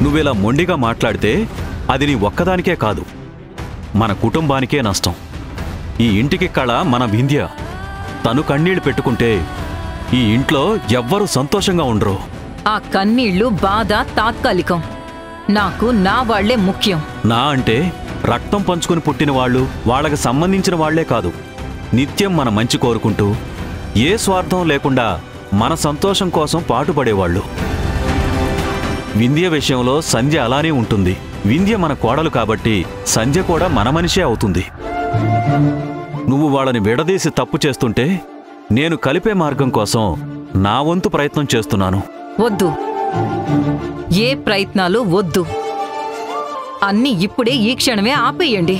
నువ్విలా మొండిగా మాట్లాడితే అది నీ ఒక్కదానికే కాదు, మన కుటుంబానికే నష్టం. ఈ ఇంటికి కళ మన వింధ్య. తను కన్నీళ్లు పెట్టుకుంటే ఈ ఇంట్లో ఎవ్వరూ సంతోషంగా ఉండరు. ఆ కన్నీళ్లు బాధ తాత్కాలికం. నాకు నా వాళ్లే ముఖ్యం. నా అంటే రక్తం పంచుకుని పుట్టిన వాళ్ళు, వాళ్ళకి సంబంధించిన వాళ్లే కాదు, నిత్యం మన మంచి కోరుకుంటూ ఏ స్వార్థం లేకుండా మన సంతోషం కోసం పాటుపడేవాళ్ళు. వింధ్య విషయంలో సంధ్య అలానే ఉంటుంది. వింధ్య మన కోడలు కాబట్టి సంధ్య కూడా మన మనిషే అవుతుంది. నువ్వు వాళ్ళని విడదీసి తప్పు చేస్తుంటే నేను కలిపే మార్గం కోసం నా వంతు ప్రయత్నం చేస్తున్నాను. వద్దు, ఏ ప్రయత్నాలు వద్దు. అన్నీ ఇప్పుడే ఈ క్షణమే ఆపేయండి.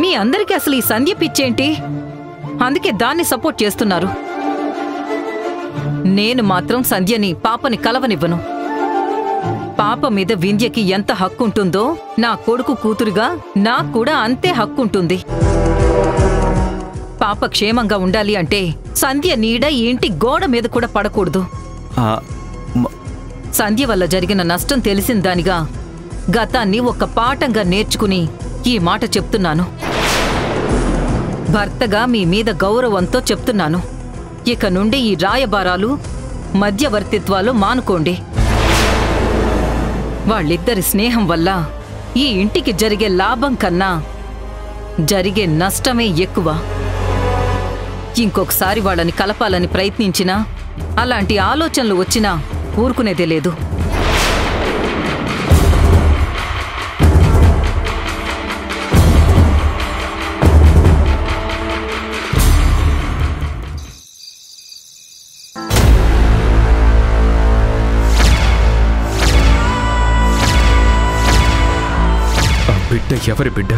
మీ అందరికీ అసలు ఈ సంధ్య పిచ్చేంటి? అందుకే దాన్ని సపోర్ట్ చేస్తున్నారు. నేను మాత్రం సంధ్యని పాపని కలవనివ్వను. పాప మీద వింధ్యకి ఎంత హక్కుంటుందో నా కొడుకు కూతురుగా నాకు కూడా అంతే హక్కుంటుంది. పాప క్షేమంగా ఉండాలి అంటే సంధ్య నీడ ఈ ఇంటి గోడ మీద కూడా పడకూడదు. సంధ్య వల్ల జరిగిన నష్టం తెలిసిందానిగా గతాన్ని ఒక పాఠంగా నేర్చుకుని ఈ మాట చెప్తున్నాను. భర్తగా మీ మీద గౌరవంతో చెప్తున్నాను. ఇక నుండి ఈ రాయబారాలు, మధ్యవర్తిత్వాలు మానుకోండి. వాళ్ళిద్దరి స్నేహం వల్ల ఈ ఇంటికి జరిగే లాభం కన్నా జరిగే నష్టమే ఎక్కువ. ఇంకొకసారి వాళ్ళని కలపాలని ప్రయత్నించినా, అలాంటి ఆలోచనలు వచ్చినా ఊరుకునేదే లేదు. బిడ్డ ఎవరి బిడ్డ?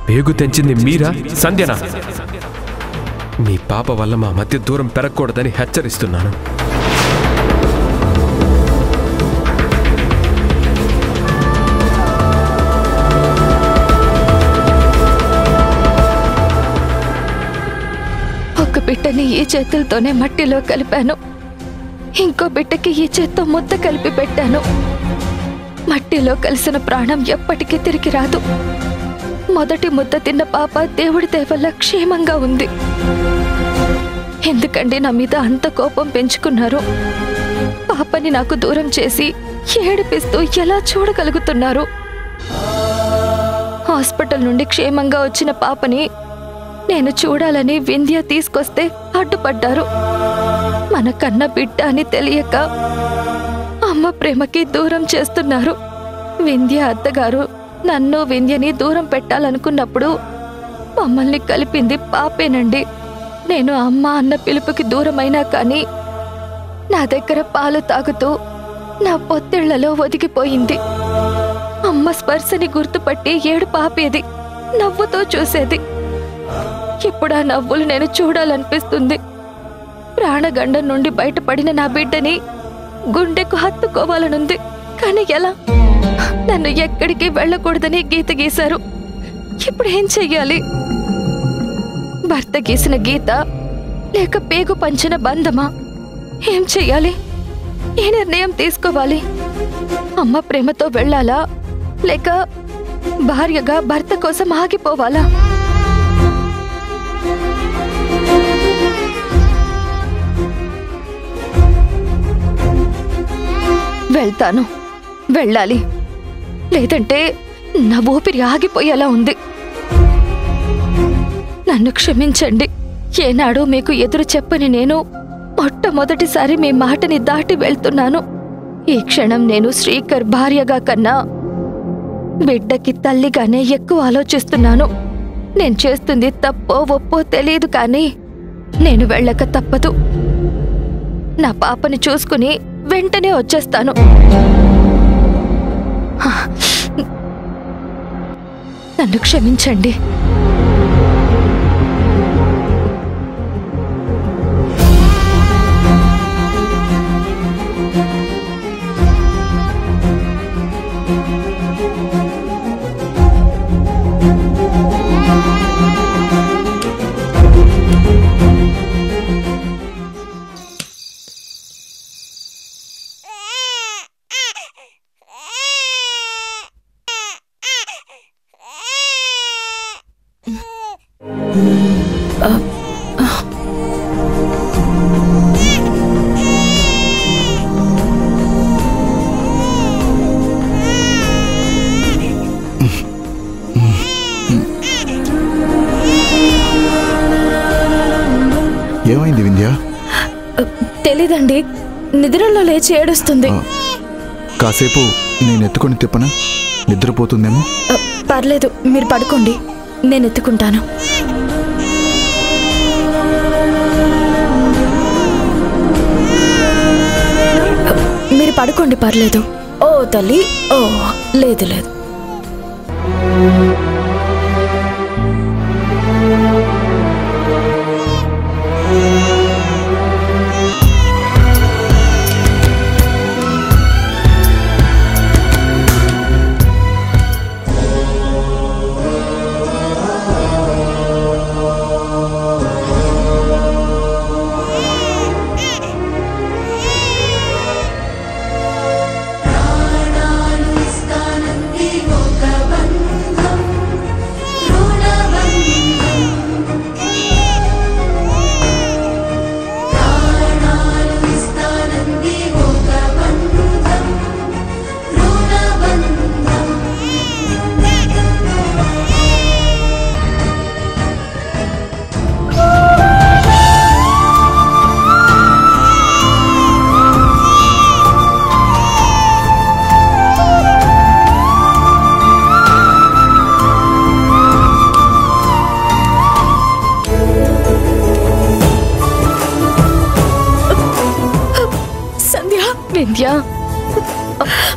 పేగు తెంచింది మీరా, సంధ్యనా? మీ పాప వల్ల మా మధ్య దూరం పెరగకూడదని హెచ్చరిస్తున్నాను. ఒక బిడ్డని ఈ చేతులతోనే మట్టిలో కలిపాను, ఇంకో బిడ్డకి ఈ చేత్తో ముద్ద కలిపి పెట్టాను. మట్టిలో కలిసిన ప్రాణం ఎప్పటికీ తిరిగి రాదు. మొదటి ముద్ద తిన్న పాప దేవుడి దయ వల్ల క్షేమంగా ఉంది. ఎందుకండి నా మీద అంత కోపం పెంచుకున్నారు? పాపని నాకు దూరం చేసి ఏడిపిస్తూ ఎలా చూడగలుగుతున్నారు? హాస్పిటల్ నుండి క్షేమంగా వచ్చిన పాపని నేను చూడాలని వింధ్య తీసుకొస్తే అడ్డుపడ్డారు. మన కన్న బిడ్డ అని తెలియక అమ్మ ప్రేమకి దూరం చేస్తున్నారు. వింధ్య అత్తగారు నన్ను వింధ్యని దూరం పెట్టాలనుకున్నప్పుడు మమ్మల్ని కలిపింది పాపేనండి. నేను అమ్మ అన్న పిలుపుకి దూరమైనా కానీ నా దగ్గర పాలు తాగుతూ నా పొత్తిళ్లలో ఒదిగిపోయింది. అమ్మ స్పర్శని గుర్తుపట్టి ఏడుపు ఆపేది, నవ్వుతో చూసేది. ఇప్పుడు ఆ నవ్వులు నేను చూడాలనిపిస్తుంది. ప్రాణగండం నుండి బయటపడిన నా బిడ్డని గుండెకు హత్తుకోవాలనుంది. కానీ ఎలా? నన్ను ఎక్కడికి వెళ్ళకూడదని గీత గీశారు. ఇప్పుడు ఏం చెయ్యాలి? భర్త గీసిన గీత లేక పేగు పంచిన బంధమా? ఏం చెయ్యాలి? ఏ నిర్ణయం తీసుకోవాలి? అమ్మ ప్రేమతో వెళ్ళాలా లేక భార్యగా భర్త కోసం ఆగిపోవాలా? వెళ్తాను, వెళ్ళాలి. లేదంటే నా ఊపిరి ఆగిపోయేలా ఉంది. నన్ను క్షమించండి. ఏనాడు మీకు ఎదురు చెప్పని నేను మొట్టమొదటిసారి మీ మాటని దాటి వెళ్తున్నాను. ఈ క్షణం నేను శ్రీకర్ భార్యగా కన్నా బిడ్డకి తల్లిగానే ఎక్కువ ఆలోచిస్తున్నాను. నేను చేస్తుంది తప్పో ఒప్పో తెలియదు, కానీ నేను వెళ్ళక తప్పదు. నా పాపని చూసుకుని వెంటనే వచ్చేస్తాను. నన్ను క్షమించండి. ఏమైంది వింధ్య? తెలీదండి, నిద్రలో లేచి ఏడుస్తుంది. కాసేపు నేను ఎత్తుకొని తిప్పనా? నిద్రపోతుందేమో. పర్లేదు, మీరు పడుకోండి, నేను ఎత్తుకుంటాను. మీరు పడుకోండి, పర్లేదు. ఓ తల్లి, ఓ లేదు లేదు.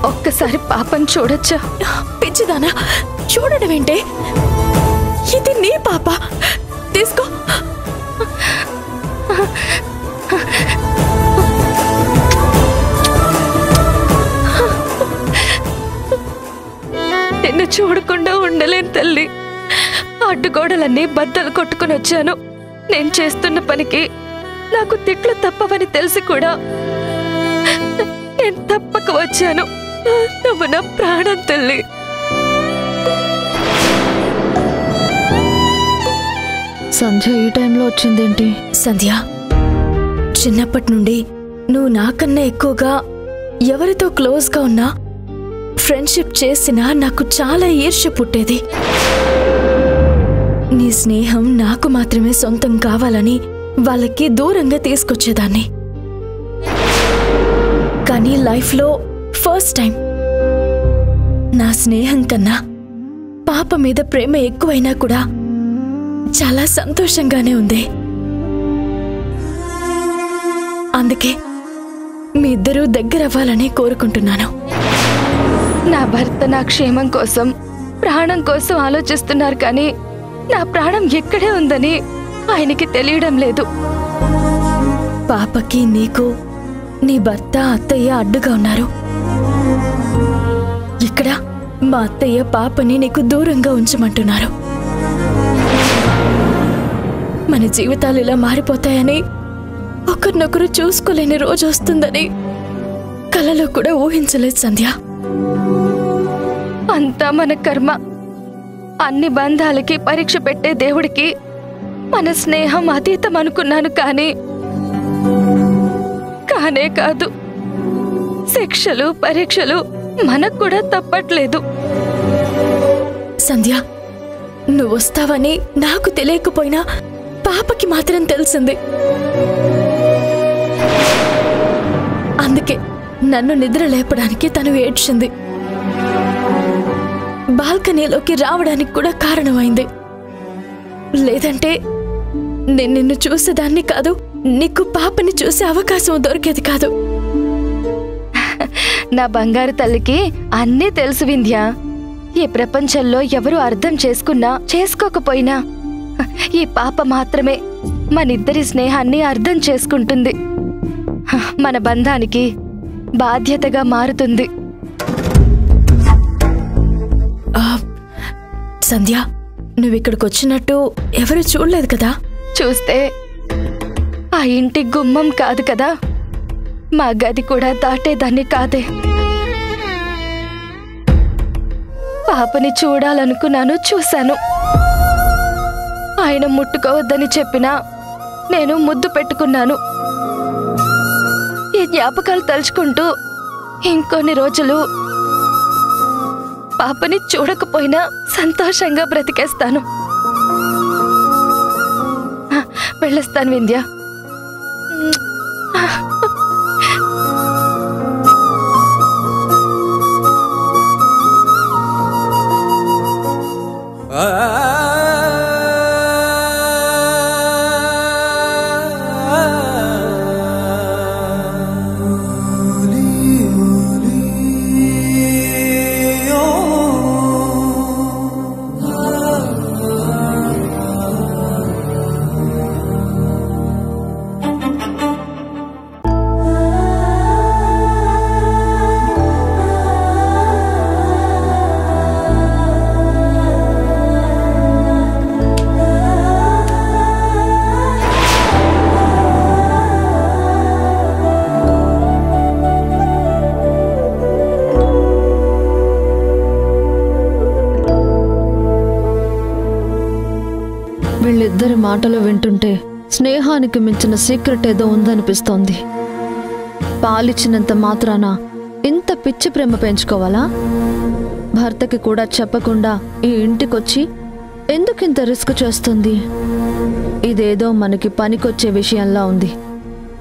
ఒక్కసారి పాపని చూడొచ్చా? పిచ్చిదానా, చూడడం ఏంటే? ఇది నీ పాప, తీసుకో. నిన్ను చూడకుండా ఉండలేను తల్లి. అడ్డుగోడలన్నీ బద్దలు కొట్టుకుని వచ్చాను. నేను చేస్తున్న పనికి నాకు తిట్లు తప్పవని తెలిసి కూడా నేను తప్పక వచ్చాను. నువ్వు నా ప్రాణం తల్లి. సంధ్య ఈ టైంలో వచ్చిందేంటి? సంధ్య, చిన్నప్పటి నుండి నువ్వు నాకన్నా ఎక్కువగా ఎవరితో క్లోజ్గా ఉన్నా, ఫ్రెండ్షిప్ చేసినా నాకు చాలా ఈర్ష్య పుట్టేది. నీ స్నేహం నాకు మాత్రమే సొంతం కావాలని వాళ్ళకి దూరంగా తీసుకొచ్చేదాన్ని. కానీ లైఫ్లో ఫస్ట్ టైం నా స్నేహం కన్నా పాప మీద ప్రేమ ఎక్కువైనా కూడా చాలా సంతోషంగానే ఉంది. అందుకే మీ ఇద్దరూ దగ్గరవ్వాలని కోరుకుంటున్నాను. నా భర్త నా క్షేమం కోసం, ప్రాణం కోసం ఆలోచిస్తున్నారు, కానీ నా ప్రాణం ఎక్కడే ఉందని ఆయనకి తెలియడం లేదు. పాపకి నీకు నీ భర్త అత్తయ్య అడ్డుగా ఉన్నారు. ఇక్కడ మా అత్తయ్య పాపని నీకు దూరంగా ఉంచమంటున్నారు. మన జీవితాలు ఇలా మారిపోతాయని, ఒకరినొకరు చూసుకోలేని రోజు వస్తుందని కలలో కూడా ఊహించలేదు సంధ్య. అంతా మన కర్మ. అన్ని బంధాలకి పరీక్ష పెట్టే దేవుడికి మన స్నేహం అతీతం అనుకున్నాను, కానే కాదు. శిక్షలు పరీక్షలు మనకు కూడా తప్పట్లేదు. సంధ్య, నువ్వు వస్తావని నాకు తెలియకపోయినా పాపకి మాత్రం తెలిసింది. అందుకే నన్ను నిద్ర లేపడానికి తను ఏడ్చింది. బాల్కనీలోకి రావడానికి కూడా కారణమైంది. లేదంటే నేను నిన్ను చూసేదాన్ని కాదు, నీకు పాపని చూసే అవకాశం దొరికేది కాదు. నా బంగారు తల్లికి అన్నీ తెలుసు వింధ్య. ఈ ప్రపంచంలో ఎవరు అర్థం చేసుకున్నా చేసుకోకపోయినా ఈ పాప మాత్రమే మనిద్దరి స్నేహాన్ని అర్థం చేసుకుంటుంది. మన బంధానికి బాధ్యతగా మారుతుంది. సంధ్య, నువ్విక్కడికి వచ్చినట్టు ఎవరు చూడలేదు కదా? చూస్తే ఆ ఇంటి గుమ్మం కాదు కదా, మా గది కూడా దాటేదాన్ని కాదే. పాపని చూడాలనుకున్నాను, చూశాను. ఆయన ముట్టుకోవద్దని చెప్పినా నేను ముద్దు పెట్టుకున్నాను. ఈ జ్ఞాపకాలు తలుచుకుంటూ ఇంకొన్ని రోజులు పాపని చూడకపోయినా సంతోషంగా బ్రతికేస్తాను. వెళ్ళొస్తాను వింధ్య. వీళ్ళిద్దరి మాటలు వింటుంటే స్నేహానికి మించిన సీక్రెట్ ఏదో ఉందనిపిస్తోంది. పాలిచ్చినంత మాత్రాన ఇంత పిచ్చి ప్రేమ పెంచుకోవాలా? భర్తకి కూడా చెప్పకుండా ఈ ఇంటికొచ్చి ఎందుకింత రిస్క్ చేస్తుంది? ఇదేదో మనకి పనికొచ్చే విషయంలా ఉంది.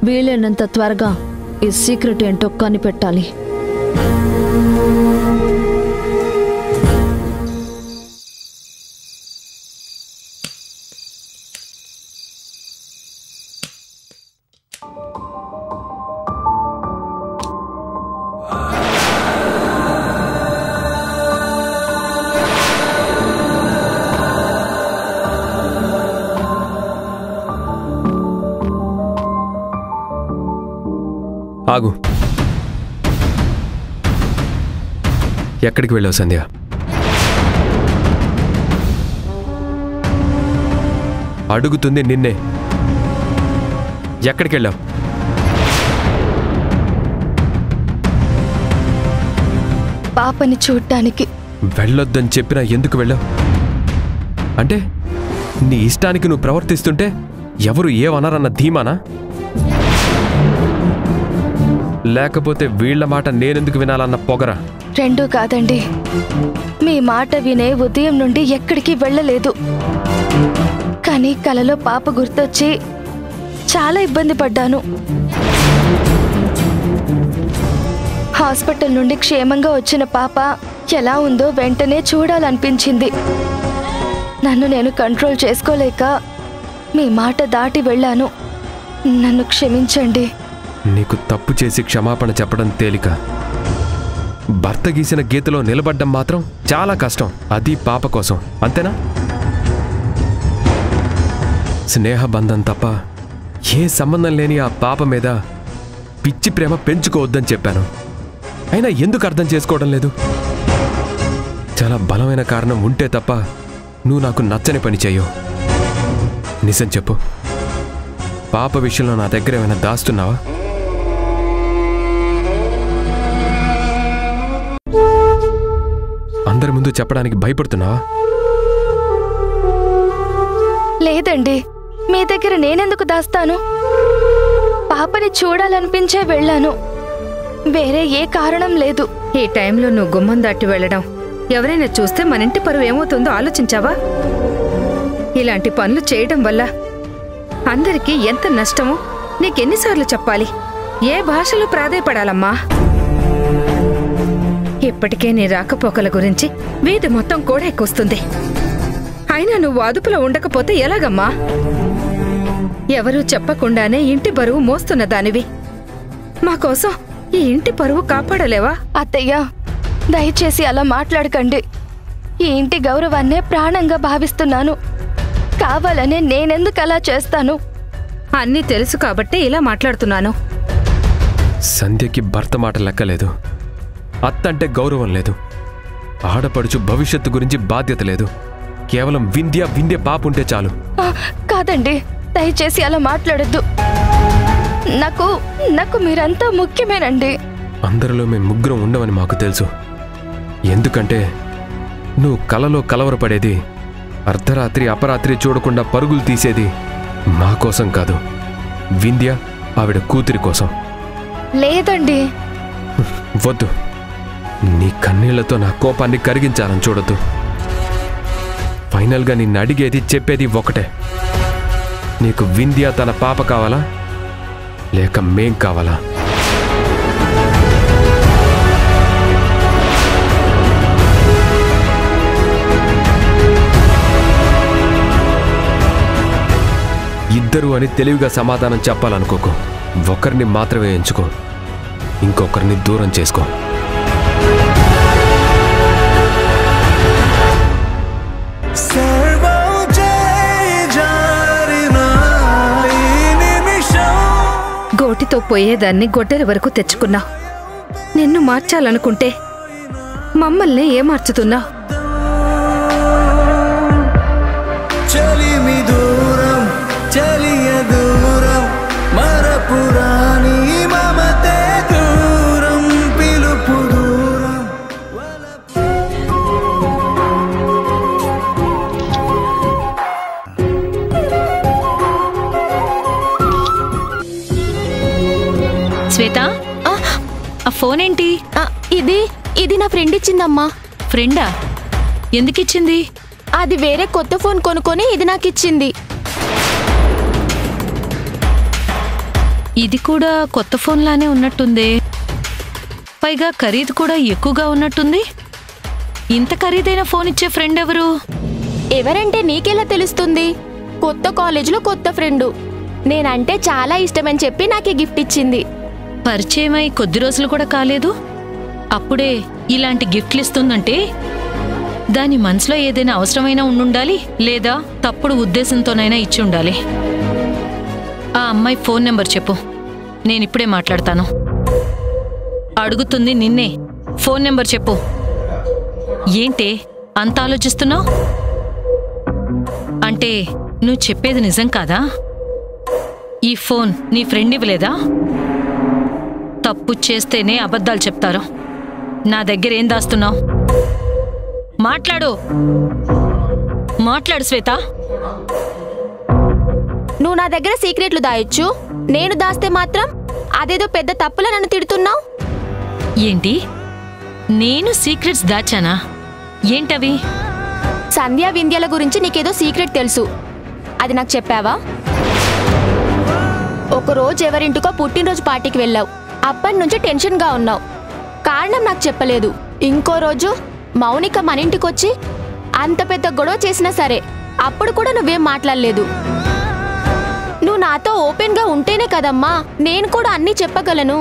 వీలైనంత త్వరగా ఈ సీక్రెట్ ఏంటో కనిపెట్టాలి. ఆగు. ఎక్కడికి వెళ్ళావు సంధ్య? అడుగుతుంది నిన్నే. ఎక్కడికి వెళ్ళావు? పాపని చూడ్డానికి. వెళ్ళొద్దని చెప్పినా ఎందుకు వెళ్ళావు? అంటే నీ ఇష్టానికి నువ్వు ప్రవర్తిస్తుంటే ఎవరు ఏమన్నారన్న ధీమానా? లేకపోతే వీళ్ల మాట నేనెందుకు వినాలన్న పొగరా? రెండూ కాదండి. మీ మాట వినే ఉదయం నుండి ఎక్కడికి వెళ్ళలేదు. కానీ కలలో పాప గుర్తొచ్చి చాలా ఇబ్బంది పడ్డాను. హాస్పిటల్ నుండి క్షేమంగా వచ్చిన పాప ఎలా ఉందో వెంటనే చూడాలనిపించింది. నన్ను నేను కంట్రోల్ చేసుకోలేక మీ మాట దాటి వెళ్ళాను. నన్ను క్షమించండి. నీకు తప్పు చేసి క్షమాపణ చెప్పడం తేలిక, భర్త గీసిన గీతలో నిలబడ్డం మాత్రం చాలా కష్టం. అది పాప కోసం, అంతేనా? స్నేహబంధం తప్ప ఏ సంబంధం లేని ఆ పాప మీద పిచ్చి ప్రేమ పెంచుకోవద్దని చెప్పాను. అయినా ఎందుకు అర్థం చేసుకోవడం లేదు? చాలా బలమైన కారణం ఉంటే తప్ప నువ్వు నాకు నచ్చని పని చెయ్యవు. నిజం చెప్పు, పాప విషయంలో నా దగ్గర ఏమైనా దాస్తున్నావా? అందరి ముందు చెప్పడానికి భయపడుతున్నావా? లేదండి, మీ దగ్గర నేనెందుకు దాస్తాను? పాపని చూడాలనిపించే వెళ్ళాను. వేరే ఏ కారణం లేదు. ఈ టైంలో నువ్వు గుమ్మం దాటి వెళ్ళడం ఎవరైనా చూస్తే మన ఇంటి పరువు ఏమవుతుందో ఆలోచించావా? ఇలాంటి పనులు చేయడం వల్ల అందరికీ ఎంత నష్టమో నీకెన్నిసార్లు చెప్పాలి? ఏ భాషలో ప్రాధేయపడాలమ్మా? ఇప్పటికే నీ రాకపోకల గురించి వీధి మొత్తం కూడా ఎక్కువస్తుంది. అయినా నువ్వు అదుపులో ఉండకపోతే ఎలాగమ్మా? ఎవరూ చెప్పకుండానే ఇంటి బరువు మోస్తున్న దానివి. మా కోసం ఈ ఇంటి పరువు కాపాడలేవా? అత్తయ్య, దయచేసి అలా మాట్లాడకండి. ఈ ఇంటి గౌరవాన్నే ప్రాణంగా భావిస్తున్నాను. కావాలనే నేనెందుకు అలా చేస్తాను? అన్నీ తెలుసు కాబట్టి ఇలా మాట్లాడుతున్నాను. సంధ్యకి భర్త మాట లెక్కలేదు, అత్తంటే గౌరవం లేదు, ఆడపడుచు భవిష్యత్తు గురించి బాధ్యత లేదు. కేవలం వింధ్య పాపుంటే చాలు. కాదండి, దయచేసి అలా మాట్లాడొద్దు. నాకు మీరంతా ముఖ్యమేనండి. అందరిలో మేము ముగ్గురం ఉండవని మాకు తెలుసు. ఎందుకంటే నువ్వు కలలో కలవరపడేది అర్ధరాత్రి అపరాత్రి చూడకుండా పరుగులు తీసేది మా కోసం కాదు, వింధ్య ఆవిడ కూతురి కోసం. లేదండి. వద్దు, నీ కన్నీళ్లతో నా కోపాన్ని కరిగించాలని చూడొద్దు. ఫైనల్గా నిన్ను అడిగేది చెప్పేది ఒకటే. నీకు వింధ్య తన పాప కావాలా లేక మేం కావాలా? ఇద్దరు అని తెలివిగా సమాధానం చెప్పాలనుకోకు. ఒకరిని మాత్రమే ఎంచుకో, ఇంకొకరిని దూరం చేసుకో. గోటితో పోయేదాన్ని గొడ్డలి వరకు తెచ్చుకున్నావు. నిన్ను మార్చాలనుకుంటే మమ్మల్ని ఏ మార్చుతున్నావు? శ్వేత, ఆ ఫోన్ ఏంటి? ఇది నా ఫ్రెండ్ ఇచ్చిందమ్మా. ఫ్రెండా? ఎందుకిచ్చింది? అది వేరే కొత్త ఫోన్ కొనుక్కొని ఇది నాకు ఇచ్చింది. ఇది కూడా కొత్త ఫోన్లానే ఉన్నట్టుందే. పైగా ఖరీదు కూడా ఎక్కువగా ఉన్నట్టుంది. ఇంత ఖరీదైన ఫోన్ ఇచ్చే ఫ్రెండ్ ఎవరు? ఎవరంటే నీకెలా తెలుస్తుంది? కొత్త కాలేజీలో కొత్త ఫ్రెండు. నేనంటే చాలా ఇష్టమని చెప్పి నాకు గిఫ్ట్ ఇచ్చింది. పరిచయమై కొద్ది రోజులు కూడా కాలేదు, అప్పుడే ఇలాంటి గిఫ్ట్లు ఇస్తుందంటే దాని మనసులో ఏదైనా అవసరమైనా ఉండుండాలి, లేదా తప్పుడు ఉద్దేశంతోనైనా ఇచ్చి ఉండాలి. ఆ అమ్మాయి ఫోన్ నెంబర్ చెప్పు, నేనిప్పుడే మాట్లాడతాను. అడుగుతుంది నిన్నే, ఫోన్ నెంబర్ చెప్పు. ఏంటే అంత ఆలోచిస్తున్నావు? అంటే నువ్వు చెప్పేది నిజం కాదా? ఈ ఫోన్ నీ ఫ్రెండ్ ఇవ్వలేదా? తప్పు చేస్తేనే అబద్ధాలు చెప్తారు. నా దగ్గర ఏం దాస్తున్నావు? మాట్లాడు శ్వేత. నువ్వు నా దగ్గర సీక్రెట్లు దాయొచ్చు, నేను దాస్తే మాత్రం అదేదో పెద్ద తప్పులా నన్ను తిడుతున్నావు. ఏంటి? నేను సీక్రెట్స్ దాచానా? ఏంటవి? సంధ్యా వింధ్యల గురించి నీకేదో సీక్రెట్ తెలుసు, అది నాకు చెప్పావా? ఒకరోజు ఎవరింటికో పుట్టినరోజు పార్టీకి వెళ్ళావు. అప్పటి నుంచి టెన్షన్గా ఉన్నావు. కారణం నాకు చెప్పలేదు. ఇంకో రోజు మౌనిక మన ఇంటికొచ్చి అంత పెద్ద గొడవ చేసినా సరే అప్పుడు కూడా నువ్వేం మాట్లాడలేదు. నువ్వు నాతో ఓపెన్గా ఉంటేనే కదమ్మా నేను కూడా అన్నీ చెప్పగలను.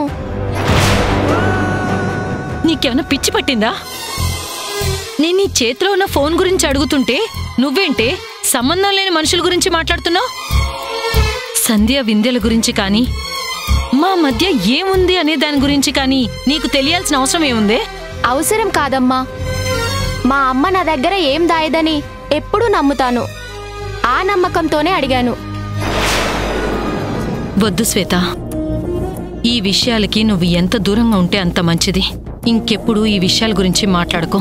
నీకేమైనా పిచ్చి పట్టిందా? నేను నీ చేతిలో ఉన్న ఫోన్ గురించి అడుగుతుంటే నువ్వేంటే సంబంధం లేని మనుషుల గురించి మాట్లాడుతున్నావు? సంధ్య వింధ్యల గురించి కానీ, మా మధ్య ఏముంది అనే దాని గురించి కానీ నీకు తెలియాల్సిన అవసరం ఏముందే? అవసరం కాదమ్మా. మా అమ్మ నా దగ్గర ఏం దాయదని ఎప్పుడూ నమ్ముతాను. ఆ నమ్మకంతోనే అడిగాను. వద్దు శ్వేత, ఈ విషయాలకి నువ్వు ఎంత దూరంగా ఉంటే అంత మంచిది. ఇంకెప్పుడు ఈ విషయాల గురించి మాట్లాడుకో.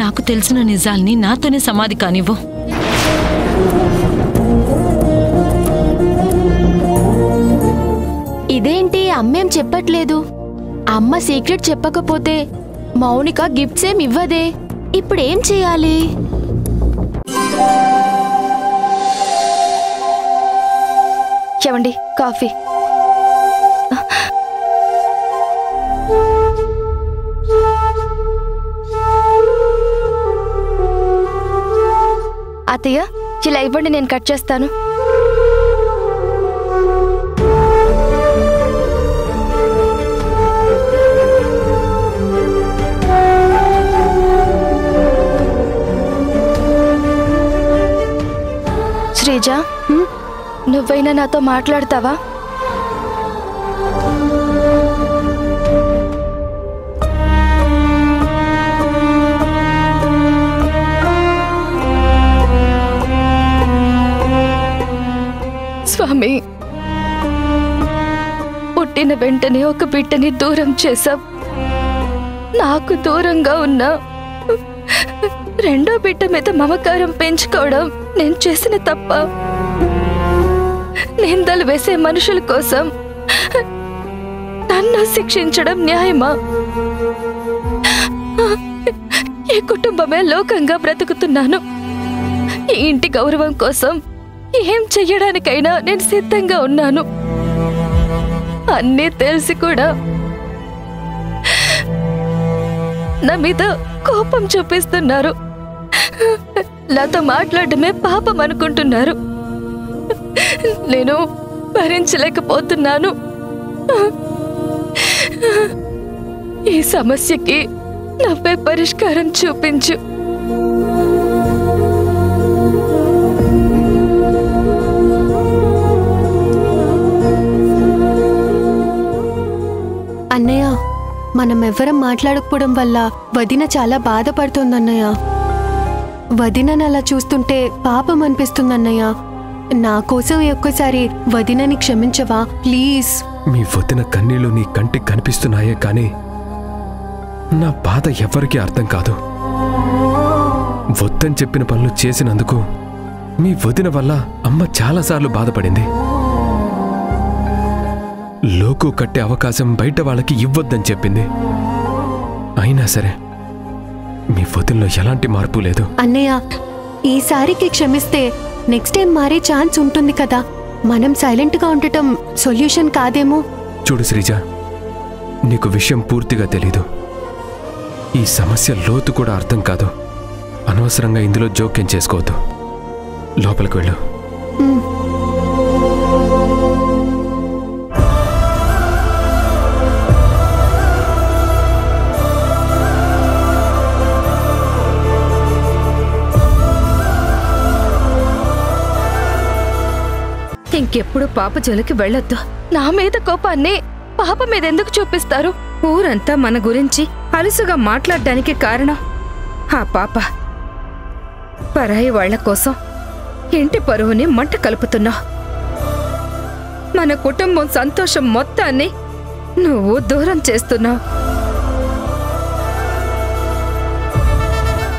నాకు తెలిసిన నిజాల్ని నాతోనే సమాధి కానివ్వు. ఇదేంటి అమ్మేం చెప్పట్లేదు? అమ్మ సీక్రెట్ చెప్పకపోతే మౌనిక గిఫ్ట్స్ ఏం ఇవ్వదే. ఇప్పుడేం చేయాలి? ఏమండి కాఫీ? అత్తయ్య ఇలా ఇవ్వండి, నేను కట్ చేస్తాను. శ్రీజ, నువ్వైనా నాతో మాట్లాడతావా? స్వామి, పుట్టిన వెంటనే ఒక బిడ్డని దూరం చేశావు. నాకు దూరంగా ఉన్నా రెండో బిడ్డ మీద మమకారం పెంచుకోవడం నేను చేసిన తప్ప? నిందలు వేసే మనుషుల కోసం నన్ను శిక్షించడం న్యాయమా? ఈ కుటుంబమే లోకంగా బ్రతుకుతున్నాను. ఈ ఇంటి గౌరవం కోసం ఏం చెయ్యడానికైనా నేను సిద్ధంగా ఉన్నాను. అన్నీ తెలిసి కూడా నా మీద కోపం చూపిస్తున్నారు. నాతో మాట్లాడమే పాపం అనుకుంటున్నారు. నేను భరించలేకపోతున్నాను. ఈ సమస్యకి నువ్వే పరిష్కారం చూపించు. అన్నయ్య, మనమెవ్వరం మాట్లాడకపోవడం వల్ల వదిన చాలా బాధపడుతోందన్నయ్య. వదినని అలా చూస్తుంటే పాపం అనిపిస్తుందన్నయ్య. నా కోసం ఒక్కసారి వదినని క్షమించవా ప్లీజ్? మీ వదిన కన్నీళ్లు నీ కంటికి కనిపిస్తున్నాయే కానీ నా బాధ ఎవ్వరికీ అర్థం కాదు. వద్దని చెప్పిన పనులు చేసినందుకు మీ వదిన వల్ల అమ్మ చాలాసార్లు బాధపడింది. లోకు కట్టే అవకాశం బయట వాళ్ళకి ఇవ్వొద్దని చెప్పింది. అయినా సరే మీ వదినలో ఎలాంటి మార్పు లేదు. అన్నయ్య, ఈసారికి క్షమిస్తే నెక్స్ట్ టైం మారే ఛాన్స్ ఉంటుంది కదా. మనం సైలెంట్గా ఉండటం సొల్యూషన్ కాదేమో. చూడు శ్రీజ, నీకు విషయం పూర్తిగా తెలీదు. ఈ సమస్య లోతు కూడా అర్థం కాదు. అనవసరంగా ఇందులో జోక్యం చేసుకోవద్దు. లోపలికి వెళ్ళు. ఇంకెప్పుడు పాప జోలికి వెళ్ళొద్దు. నా మీద కోపాన్ని పాప మీద ఎందుకు చూపిస్తారు? ఊరంతా మన గురించి అలుసుగా మాట్లాడడానికి కారణం ఆ పాప. పరాయి వాళ్ల కోసం ఇంటి పరువుని మంట కలుపుతున్నావు. మన కుటుంబం సంతోషం మొత్తాన్ని నువ్వు దూరం చేస్తున్నావు.